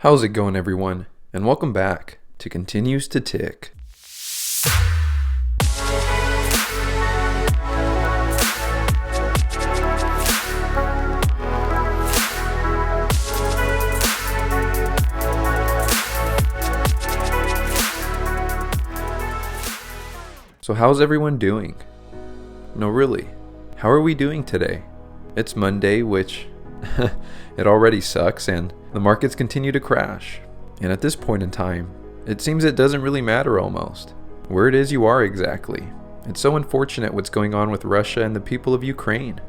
How's it going, everyone? And welcome back to Continues to Tick. So how's everyone doing? No, really, how are we doing today? It's Monday, which it already sucks, and the markets continue to crash. And at this point in time, it seems it doesn't really matter almost where it is you are exactly. It's so unfortunate what's going on with Russia and the people of Ukraine.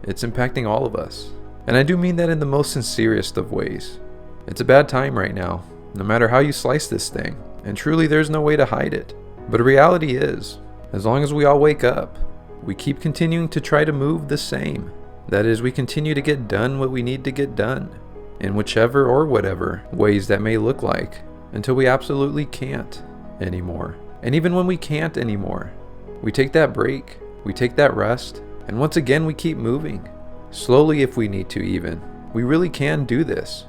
It's impacting all of us. And I do mean that in the most sincerest of ways. It's a bad time right now, no matter how you slice this thing, and truly there's no way to hide it. But the reality is, as long as we all wake up, we keep continuing to try to move the same. That is, we continue to get done what we need to get done, in whichever or whatever ways that may look like, until we absolutely can't anymore. And even when we can't anymore, we take that break, we take that rest, and once again we keep moving. Slowly if we need to even. We really can do this.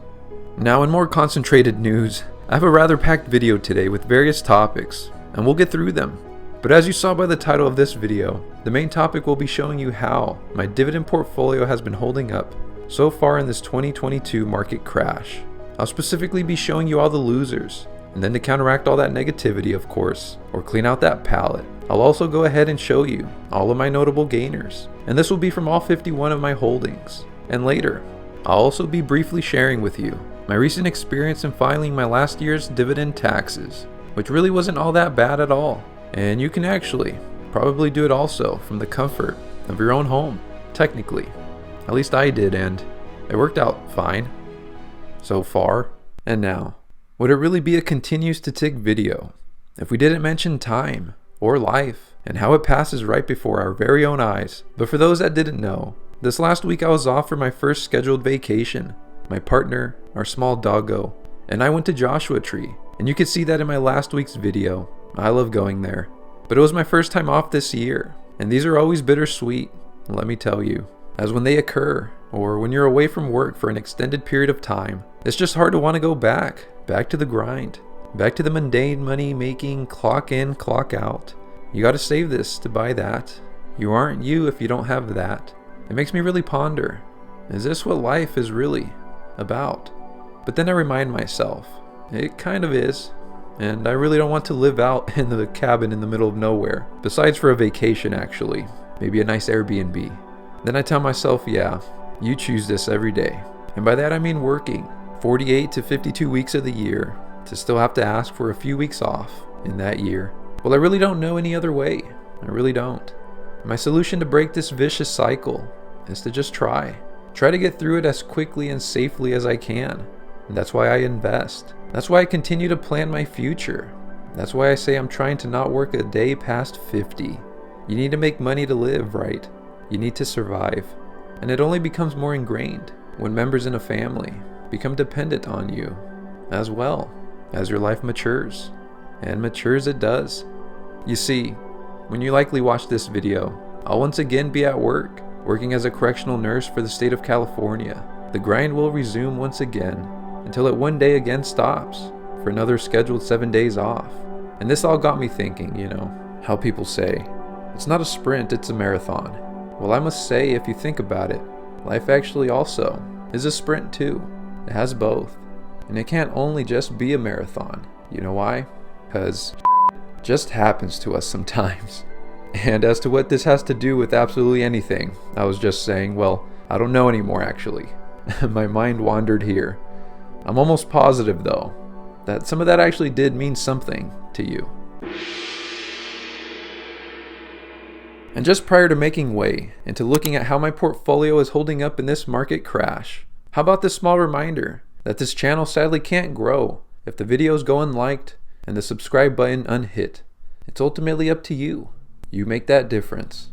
Now, in more concentrated news, I have a rather packed video today with various topics, and we'll get through them. But as you saw by the title of this video, the main topic will be showing you how my dividend portfolio has been holding up so far in this 2022 market crash. I'll specifically be showing you all the losers, and then to counteract all that negativity, of course, or clean out that palette, I'll also go ahead and show you all of my notable gainers, and this will be from all 51 of my holdings. And later, I'll also be briefly sharing with you my recent experience in filing my last year's dividend taxes, which really wasn't all that bad at all. And you can actually probably do it also from the comfort of your own home, technically. At least I did, and it worked out fine so far. And now, would it really be a Continues to Tick video if we didn't mention time or life and how it passes right before our very own eyes? But for those that didn't know, this last week I was off for my first scheduled vacation. My partner, our small doggo, and I went to Joshua Tree, and you could see that in my last week's video. I love going there, but it was my first time off this year, and these are always bittersweet, let me tell you, as when they occur, or when you're away from work for an extended period of time, it's just hard to want to go back to the grind, back to the mundane money making, clock in, clock out. You gotta save this to buy that. You aren't you if you don't have that. It makes me really ponder, is this what life is really about? But then I remind myself, it kind of is. And I really don't want to live out in the cabin in the middle of nowhere, besides for a vacation actually, maybe a nice Airbnb. Then I tell myself, yeah, you choose this every day. And by that I mean working 48 to 52 weeks of the year to still have to ask for a few weeks off in that year. Well, I really don't know any other way. I really don't. My solution to break this vicious cycle is to just try to get through it as quickly and safely as I can. And that's why I invest. That's why I continue to plan my future. That's why I say I'm trying to not work a day past 50. You need to make money to live, right? You need to survive. And it only becomes more ingrained when members in a family become dependent on you, as well as your life matures. And matures it does. You see, when you likely watch this video, I'll once again be at work, working as a correctional nurse for the state of California. The grind will resume once again, until it one day again stops for another scheduled 7 days off. And this all got me thinking, how people say, it's not a sprint, it's a marathon. Well, I must say, if you think about it, life actually also is a sprint too. It has both. And it can't only just be a marathon. You know why? Because just happens to us sometimes. And as to what this has to do with absolutely anything, I was just saying, well, I don't know anymore actually. My mind wandered here. I'm almost positive, though, that some of that actually did mean something to you. And just prior to making way into looking at how my portfolio is holding up in this market crash, how about this small reminder that this channel sadly can't grow if the videos go unliked and the subscribe button unhit. It's ultimately up to you. You make that difference.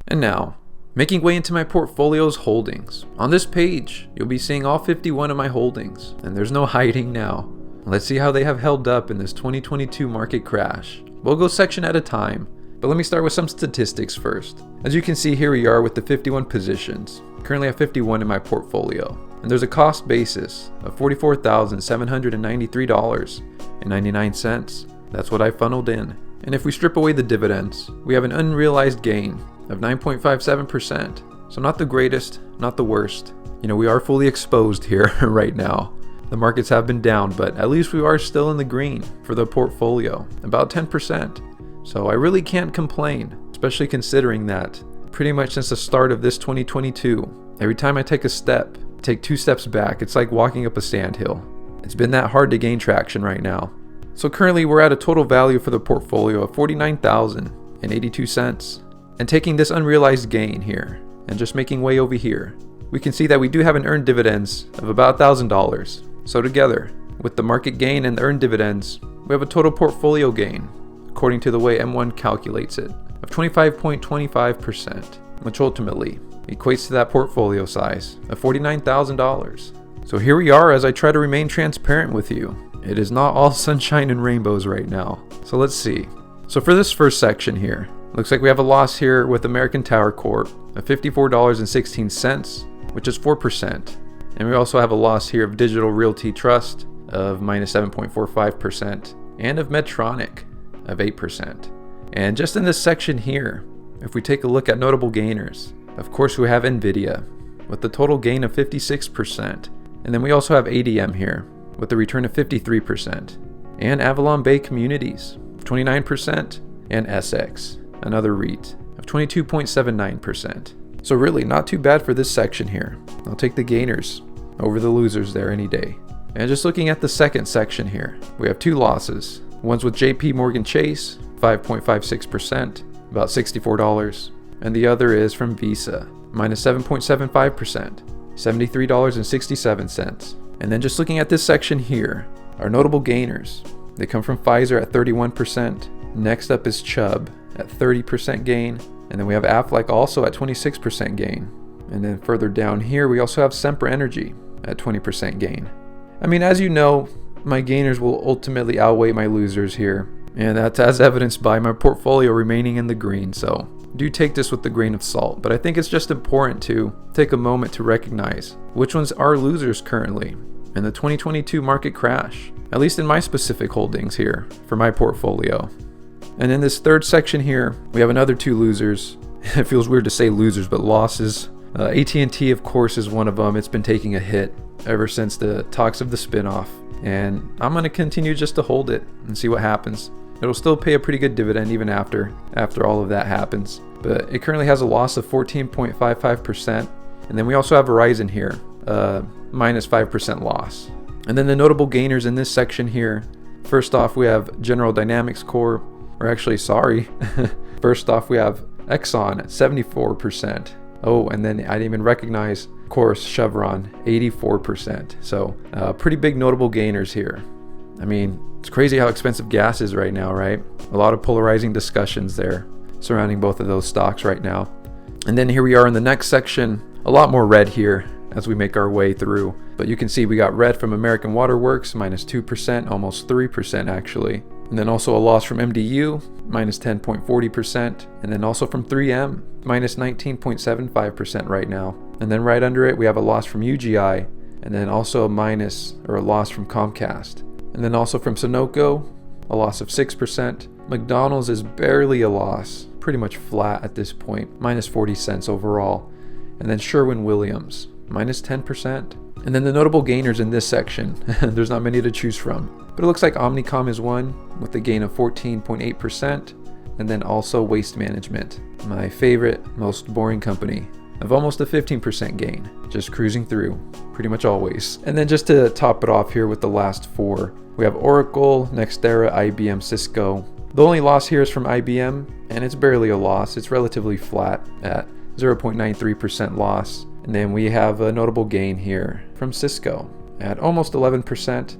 And now, making way into my portfolio's holdings. On this page, you'll be seeing all 51 of my holdings, and there's no hiding now. Let's see how they have held up in this 2022 market crash. We'll go section at a time, but let me start with some statistics first. As you can see, here we are with the 51 positions. Currently I have 51 in my portfolio. And there's a cost basis of $44,793.99. That's what I funneled in. And if we strip away the dividends, we have an unrealized gain of 9.57%. So not the greatest, not the worst. We are fully exposed here right now. The markets have been down, but at least we are still in the green for the portfolio, about 10%. So I really can't complain, especially considering that pretty much since the start of this 2022, every time I take 2 steps back, it's like walking up a sandhill. It's been that hard to gain traction right now. So currently we're at a total value for the portfolio of $49,082. And taking this unrealized gain here and just making way over here, we can see that we do have an earned dividends of about $1,000. So together, with the market gain and the earned dividends, we have a total portfolio gain, according to the way M1 calculates it, of 25.25%, which ultimately equates to that portfolio size of $49,000. So here we are as I try to remain transparent with you. It is not all sunshine and rainbows right now. So let's see. So for this first section here, looks like we have a loss here with American Tower Corp of $54.16, which is 4%. And we also have a loss here of Digital Realty Trust of minus 7.45% and of Medtronic of 8%. And just in this section here, if we take a look at notable gainers, of course we have Nvidia with the total gain of 56%. And then we also have ADM here with a return of 53%. And Avalon Bay Communities of 29%. And SX, another REIT, of 22.79%. So really not too bad for this section here. I'll take the gainers over the losers there any day. And just looking at the second section here, we have 2 losses. One's with JP Morgan Chase, 5.56%, about $64. And the other is from Visa, minus 7.75%, $73.67. And then just looking at this section here, our notable gainers, they come from Pfizer at 31%. Next up is Chubb at 30% gain. And then we have Aflac also at 26% gain. And then further down here, we also have Sempra Energy at 20% gain. I mean, as you know, my gainers will ultimately outweigh my losers here. And that's as evidenced by my portfolio remaining in the green. So do take this with a grain of salt. But I think it's just important to take a moment to recognize which ones are losers currently in the 2022 market crash, at least in my specific holdings here for my portfolio. And in this third section here, we have another 2 losers. It feels weird to say losers, but losses. AT&T, of course, is one of them. It's been taking a hit ever since the talks of the spinoff. And I'm going to continue just to hold it and see what happens. It'll still pay a pretty good dividend even after all of that happens. But it currently has a loss of 14.55%. And then we also have Verizon here, minus 5% loss. And then the notable gainers in this section here, first off, we have General Dynamics Corp. Or actually, sorry. First off, we have Exxon at 74%. Oh, and then I didn't even recognize, of course, Chevron, 84%. So pretty big notable gainers here. I mean, it's crazy how expensive gas is right now, right? A lot of polarizing discussions there surrounding both of those stocks right now. And then here we are in the next section, a lot more red here as we make our way through. But you can see we got red from American Waterworks, minus 2%, almost 3% actually. And then also a loss from MDU, minus 10.40%. And then also from 3M, minus 19.75% right now. And then right under it, we have a loss from UGI. And then also a loss from Comcast. And then also from Sunoco, a loss of 6%. McDonald's is barely a loss, pretty much flat at this point, minus 40 cents overall. And then Sherwin-Williams, minus 10%. And then the notable gainers in this section, there's not many to choose from. But it looks like Omnicom is one with a gain of 14.8%. And then also Waste Management, my favorite, most boring company, of almost a 15% gain. Just cruising through, pretty much always. And then just to top it off here with the last 4, we have Oracle, Nextera, IBM, Cisco. The only loss here is from IBM, and it's barely a loss. It's relatively flat at 0.93% loss. And then we have a notable gain here from Cisco at almost 11%.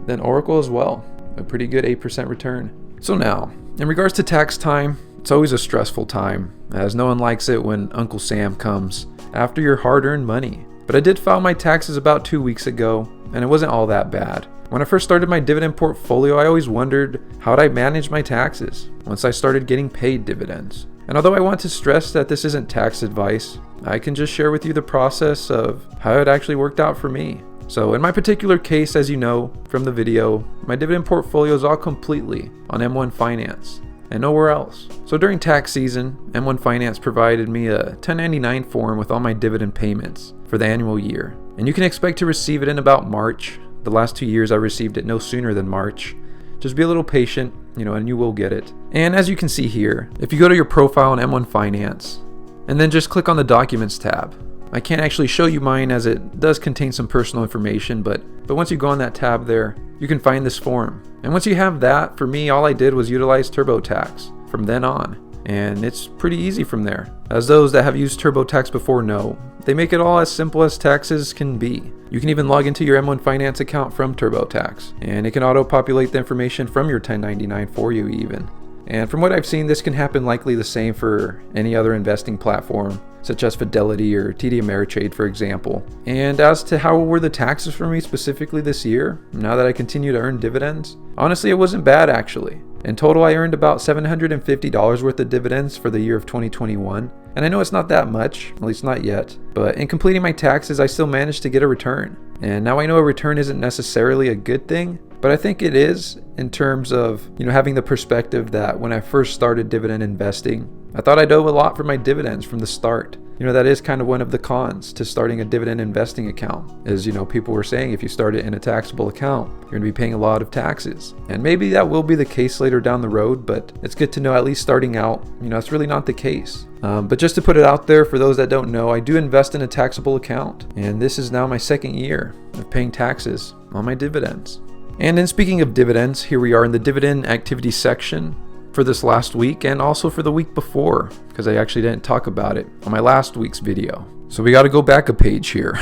Then Oracle as well, a pretty good 8% return. So now, in regards to tax time, it's always a stressful time, as no one likes it when Uncle Sam comes after your hard-earned money. But I did file my taxes about 2 weeks ago, and it wasn't all that bad. When I first started my dividend portfolio, I always wondered how would I manage my taxes once I started getting paid dividends. And although I want to stress that this isn't tax advice, I can just share with you the process of how it actually worked out for me. So in my particular case, as you know from the video, my dividend portfolio is all completely on M1 Finance and nowhere else. So during tax season, M1 Finance provided me a 1099 form with all my dividend payments for the annual year. And you can expect to receive it in about March. The last 2 years I received it no sooner than March. Just be a little patient, and you will get it. And as you can see here, if you go to your profile on M1 Finance, and then just click on the Documents tab. I can't actually show you mine as it does contain some personal information, but once you go on that tab there, you can find this form. And once you have that, for me, all I did was utilize TurboTax from then on. And it's pretty easy from there. As those that have used TurboTax before know, they make it all as simple as taxes can be. You can even log into your M1 Finance account from TurboTax, and it can auto-populate the information from your 1099 for you even. And from what I've seen, this can happen likely the same for any other investing platform, such as Fidelity or TD Ameritrade, for example. And as to how were the taxes for me specifically this year, now that I continue to earn dividends, honestly, it wasn't bad actually. In total, I earned about $750 worth of dividends for the year of 2021. And I know it's not that much, at least not yet, but in completing my taxes, I still managed to get a return. And now I know a return isn't necessarily a good thing, but I think it is in terms of, having the perspective that when I first started dividend investing, I thought I'd owe a lot for my dividends from the start. That is kind of one of the cons to starting a dividend investing account is, people were saying if you start it in a taxable account, you're going to be paying a lot of taxes. And maybe that will be the case later down the road, but it's good to know at least starting out, it's really not the case. But just to put it out there for those that don't know, I do invest in a taxable account, and this is now my second year of paying taxes on my dividends. And in speaking of dividends, here we are in the dividend activity section for this last week and also for the week before, because I actually didn't talk about it on my last week's video. So we got to go back a page here.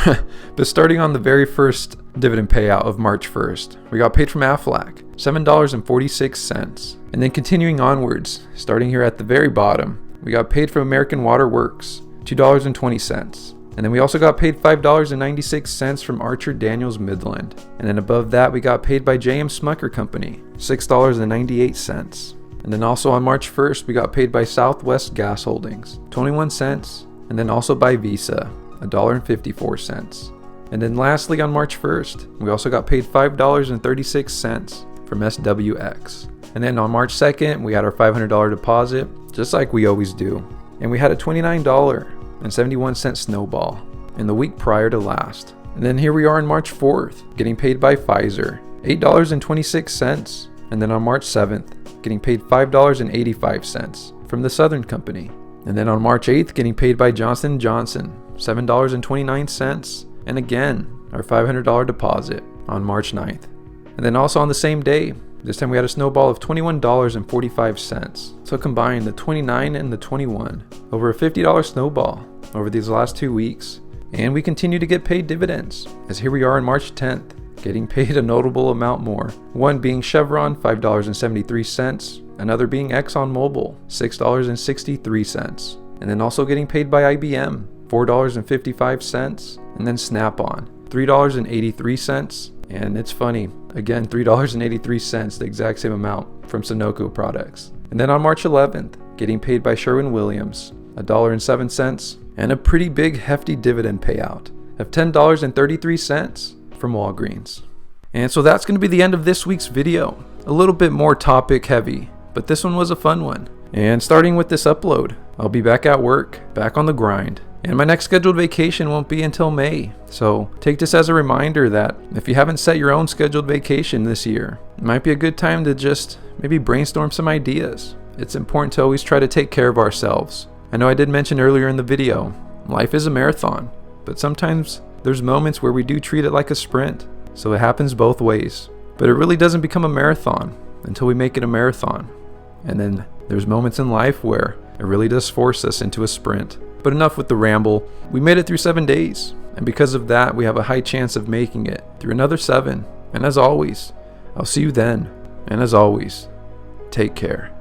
But starting on the very first dividend payout of March 1st, we got paid from Aflac, $7.46. And then continuing onwards, starting here at the very bottom, we got paid from American Water Works, $2.20. And then we also got paid $5.96 from Archer Daniels Midland. And then above that, we got paid by J.M. Smucker Company, $6.98. And then also on March 1st, we got paid by Southwest Gas Holdings, 21 cents. And then also by Visa, $1.54. And then lastly on March 1st, we also got paid $5.36 from SWX. And then on March 2nd, we had our $500 deposit, just like we always do. And we had a $29.71 snowball in the week prior to last. And then here we are on March 4th, getting paid by Pfizer, $8.26. And then on March 7th, getting paid $5.85 from the Southern Company. And then on March 8th, getting paid by Johnson & Johnson, $7.29. And again, our $500 deposit on March 9th. And then also on the same day, this time we had a snowball of $21.45. So combined, the 29 and the 21, over a $50 snowball over these last 2 weeks. And we continue to get paid dividends, as here we are on March 10th, getting paid a notable amount more. One being Chevron, $5.73, another being ExxonMobil, $6.63, and then also getting paid by IBM, $4.55, and then Snap-on, $3.83, and it's funny, again, $3.83, the exact same amount from Sunoco products. And then on March 11th, getting paid by Sherwin-Williams, $1.07, and a pretty big hefty dividend payout of $10.33 from Walgreens. And so that's going to be the end of this week's video. A little bit more topic heavy, but this one was a fun one. And starting with this upload, I'll be back at work, back on the grind. And my next scheduled vacation won't be until May. So take this as a reminder that if you haven't set your own scheduled vacation this year, it might be a good time to just maybe brainstorm some ideas. It's important to always try to take care of ourselves. I know I did mention earlier in the video, life is a marathon, but sometimes there's moments where we do treat it like a sprint. So it happens both ways. But it really doesn't become a marathon until we make it a marathon. And then there's moments in life where it really does force us into a sprint. But enough with the ramble. We made it through 7 days. And because of that, we have a high chance of making it through another 7. And as always, I'll see you then. And as always, take care.